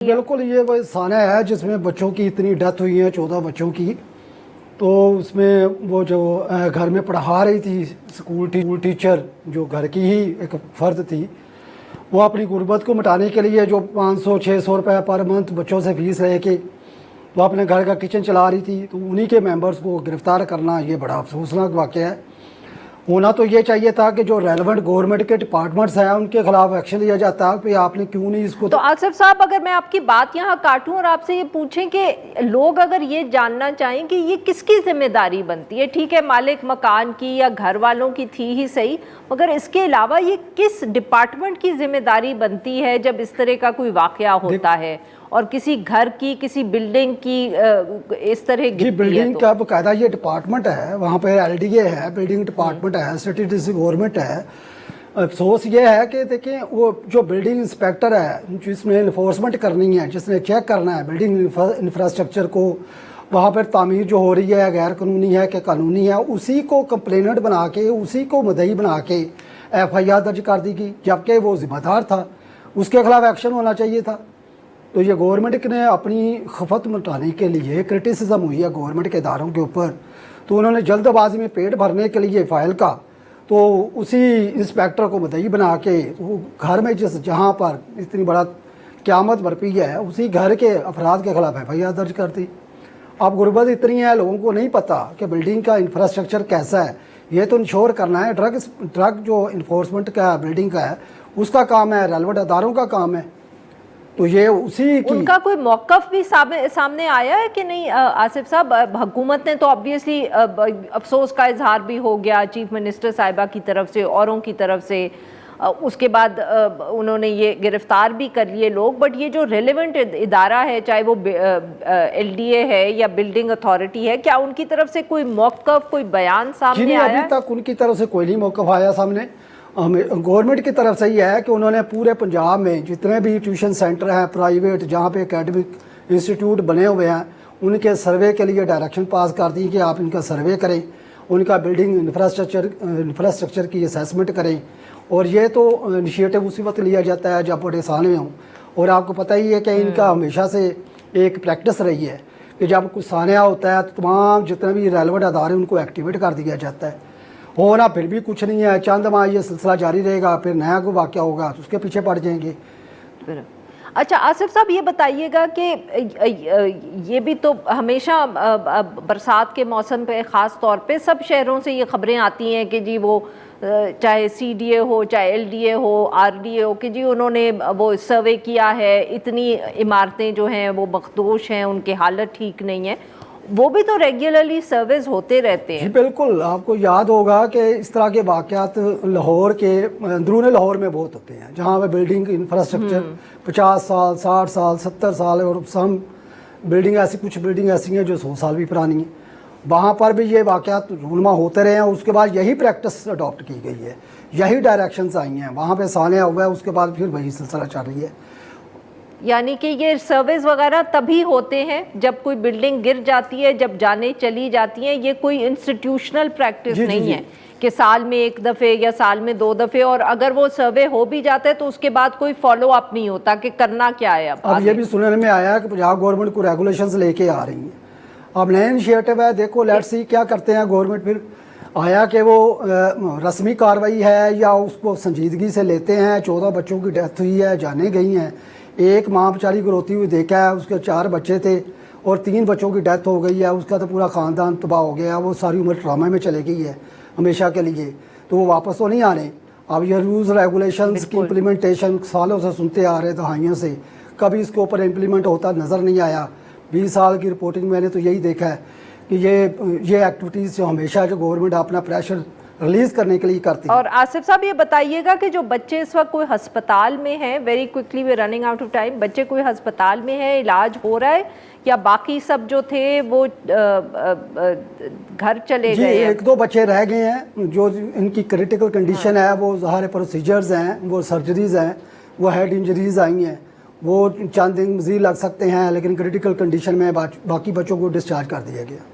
बिल्कुल ये कोई साना है जिसमें बच्चों की इतनी डेथ हुई है, 14 बच्चों की। तो उसमें वो जो घर में पढ़ा रही थी स्कूल टीचर, जो घर की ही एक फ़र्द थी, वो अपनी गुर्बत को मिटाने के लिए जो 500-600 रुपये पर मंथ बच्चों से फीस ले के वो अपने घर का किचन चला रही थी। तो उन्हीं के मेंबर्स को गिरफ़्तार करना ये बड़ा अफसोसनाक वाक़या है। होना तो ये चाहिए था कि जो रेलेवेंट गवर्नमेंट के डिपार्टमेंट्स हैं उनके खिलाफ एक्शन लिया जाता कि आपने क्यों नहीं इसको। तो आसिफ साहब, अगर मैं आपकी बात यहाँ काटूं और आपसे ये पूछें कि लोग अगर ये जानना चाहें कि ये किसकी जिम्मेदारी बनती है, ठीक है मालिक मकान की या घर वालों की थी ही सही, मगर इसके अलावा ये किस डिपार्टमेंट की जिम्मेदारी बनती है जब इस तरह का कोई वाकया होता है और किसी घर की किसी बिल्डिंग की इस तरह जी बिल्डिंग का बकायदा ये डिपार्टमेंट है, वहाँ पे LDA है, बिल्डिंग डिपार्टमेंट है, सिटी डिस्ट्रिक्ट गवर्नमेंट है। अफसोस ये है कि देखिए वो जो बिल्डिंग इंस्पेक्टर है जिसने इन्फोर्समेंट करनी है, जिसने चेक करना है बिल्डिंग इंफ्रास्ट्रक्चर को, वहाँ पर तामीर जो हो रही है गैर कानूनी है कि कानूनी है, उसी को कंप्लेनेंट बना के, उसी को मुद्दई बना के FIR दर्ज कर दी गई, जबकि वो जिम्मेदार था, उसके खिलाफ एक्शन होना चाहिए था। तो ये गवर्नमेंट ने अपनी खपत मिटाने के लिए क्रिटिसिज्म हुई है गवर्नमेंट के इदारों के ऊपर, तो उन्होंने जल्दबाजी में पेट भरने के लिए फाइल का तो उसी इंस्पेक्टर को मुद्दई बना के वो घर में जहाँ पर इतनी बड़ा क़यामत बरपी है उसी घर के अफराद के खिलाफ FIR दर्ज कर दी। अब गुर्बत इतनी है, लोगों को नहीं पता कि बिल्डिंग का इंफ्रास्ट्रक्चर कैसा है, ये तो इंश्योर करना है। ड्रग जो इन्फोर्समेंट का बिल्डिंग का है उसका काम है, रेलेवेंट अदारों का काम है। तो ये उसी की उनका कोई मौकफ भी सामने आया है कि नहीं आसिफ साहब? हुकूमत ने तो ऑब्वियसली अफसोस का इजहार भी हो गया चीफ मिनिस्टर साहिबा की तरफ से, औरों की तरफ से, उसके बाद उन्होंने ये गिरफ्तार भी कर लिए लोग, बट ये जो रेलेवेंट इदारा है चाहे वो LDA है या बिल्डिंग अथॉरिटी है, क्या उनकी तरफ से कोई मौकफ, कोई बयान सामने आया? अभी तक उनकी तरफ से कोई नहीं मौकफ आया सामने। गवर्नमेंट की तरफ से ही है कि उन्होंने पूरे पंजाब में जितने भी ट्यूशन सेंटर हैं प्राइवेट, जहाँ पे एकेडमिक इंस्टीट्यूट बने हुए हैं, उनके सर्वे के लिए डायरेक्शन पास कर दी कि आप इनका सर्वे करें, उनका बिल्डिंग इंफ्रास्ट्रक्चर की असेसमेंट करें। और ये तो इनिशिएटिव उसी वक्त लिया जाता है जब बड़े साल में हों। और आपको पता ही है कि इनका हमेशा से एक प्रैक्टिस रही है कि जब कुछ सानिया होता है तो तमाम जितने भी रेलेवेंट अदारे उनको एक्टिवेट कर दिया जाता है। होना फिर भी कुछ नहीं है, चंद माह ये सिलसिला जारी रहेगा, फिर नया कोई वाक़या होगा तो उसके पीछे पड़ जाएंगे। अच्छा आसिफ साहब, ये बताइएगा कि ये भी तो हमेशा बरसात के मौसम पे ख़ास तौर पे सब शहरों से ये ख़बरें आती हैं कि जी वो चाहे CDA हो, चाहे LDA हो, RDA हो, कि जी उन्होंने वो सर्वे किया है, इतनी इमारतें जो हैं वो मखदूश हैं, उनकी हालत ठीक नहीं है। वो भी तो रेगुलरली सर्विस होते रहते हैं। जी बिल्कुल, आपको याद होगा कि इस तरह के वाक़यात लाहौर के अंदरून लाहौर में बहुत होते हैं, जहाँ पे बिल्डिंग इंफ्रास्ट्रक्चर 50 साल, 60 साल, 70 साल, और सम बिल्डिंग ऐसी, कुछ बिल्डिंग ऐसी हैं जो 100 साल भी पुरानी हैं। वहाँ पर भी ये वाक़यात रूनमा होते रहे हैं। उसके बाद यही प्रैक्टिस अडॉप्ट की गई है, यही डायरेक्शंस आई हैं। वहाँ पर सानिया हुआ है, उसके बाद फिर वही सिलसिला चल रही है। यानी कि ये सर्विस वगैरह तभी होते हैं जब कोई बिल्डिंग गिर जाती है, जब जाने चली जाती हैं। ये कोई इंस्टीट्यूशनल प्रैक्टिस नहीं है कि साल में 1 दफ़े या साल में 2 दफ़े, और अगर वो सर्वे हो भी जाता है तो उसके बाद कोई फॉलो अप नहीं होता कि करना क्या है। अब ये भी सुनने में आया कि पंजाब गवर्नमेंट को रेगुलेशंस लेके आ रही हैं। अब नया इनिशिएटिव है, देखो लेट्स सी क्या करते हैं गवर्नमेंट। फिर आया कि वो रस्मी कार्रवाई है या उसको संजीदगी से लेते हैं। 14 बच्चों की डेथ हुई है, जाने गई हैं। एक माँ बेचारी को रोती हुई देखा है, उसके 4 बच्चे थे और 3 बच्चों की डेथ हो गई है। उसका तो पूरा ख़ानदान तबाह हो गया, वो सारी उम्र ट्रामा में चले गई है हमेशा के लिए। तो वो वापस तो नहीं आने। अब ये रूल्स रेगुलेशंस की इम्प्लीमेंटेशन सालों से सुनते आ रहे, दहाइयों से, कभी इसके ऊपर इम्प्लीमेंट होता नज़र नहीं आया। 20 साल की रिपोर्टिंग मैंने तो यही देखा है कि ये एक्टिविटीज़ जो हमेशा जो गवर्नमेंट अपना प्रेशर रिलीज करने के लिए करती है। और आसिफ साहब ये बताइएगा कि जो बच्चे इस वक्त कोई अस्पताल में हैं, very quickly way running out of time, बच्चे कोई अस्पताल में है, इलाज हो रहा है, या बाकी सब जो थे वो घर चले गए? 1-2 बच्चे रह गए हैं जो इनकी क्रिटिकल कंडीशन है। वो ज़ाहिर प्रोसीजर्स हैं, वो सर्जरीज हैं, वो हेड इंजरीज आई हैं, वो चंद दिन मज़ीद लग सकते हैं, लेकिन क्रिटिकल कंडीशन में बाकी बच्चों को डिस्चार्ज कर दिया गया।